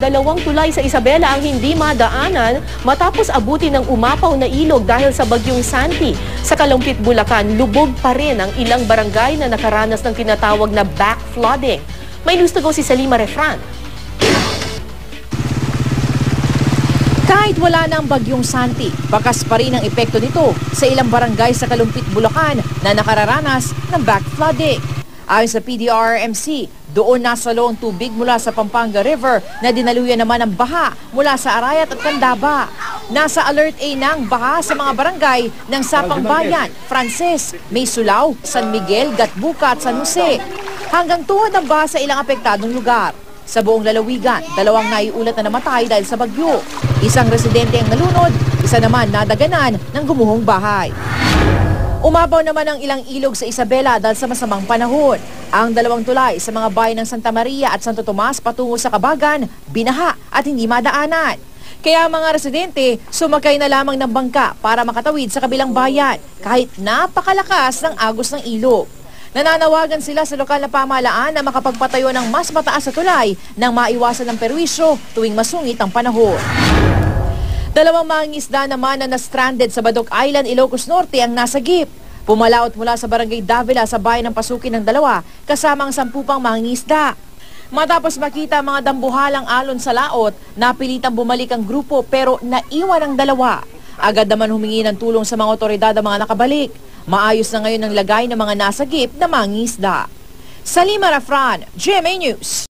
Dalawang tulay sa Isabela ang hindi madaanan matapos abutin ng umapaw na ilog dahil sa bagyong Santi. Sa Kalumpit, Bulacan, lubog pa rin ang ilang barangay na nakaranas ng tinatawag na backflooding. May news to go si Salima Refran. Kahit wala na ang bagyong Santi, bakas pa rin ang epekto nito sa ilang barangay sa Kalumpit, Bulacan na nakararanas ng backflooding. Ayon sa PDRRMC, doon nasalo ang tubig mula sa Pampanga River na dinaluyan naman ng baha mula sa Arayat at Candaba. Nasa Alert A na ang baha sa mga barangay ng Sapang Bayan, Frances, Maysulao, San Miguel, Gatbuca at San Jose. Hanggang tuhod ang baha sa ilang apektadong lugar. Sa buong lalawigan, 2 naiulat na namatay dahil sa bagyo. Isang residente ang nalunod, isa naman nadaganan ng gumuhong bahay. Umabaw naman ang ilang ilog sa Isabela dahil sa masamang panahon. Ang 2 tulay sa mga bayan ng Santa Maria at Santo Tomas patungo sa Kabagan, binaha at hindi madaanan. Kaya mga residente, sumakay na lamang ng bangka para makatawid sa kabilang bayan kahit napakalakas ng agos ng ilog. Nananawagan sila sa lokal na pamahalaan na makapagpatayo ng mas mataas na tulay nang maiwasan ng perwisyo tuwing masungit ang panahon. 2 mangingisda naman na na-stranded sa Badok Island, Ilocos Norte ang nasagip. Pumalaot mula sa Barangay Davila sa bayan ng Pasukin ng 2 kasama ang 10 pang mangingisda. Matapos makita ang mga dambuhalang alon sa laot, napilitang bumalik ang grupo pero naiwan ang 2. Agad naman humingi ng tulong sa mga otoridad ang mga nakabalik. Maayos na ngayon ang lagay ng mga nasagip na mangingisda. Salima Refran, GMA News.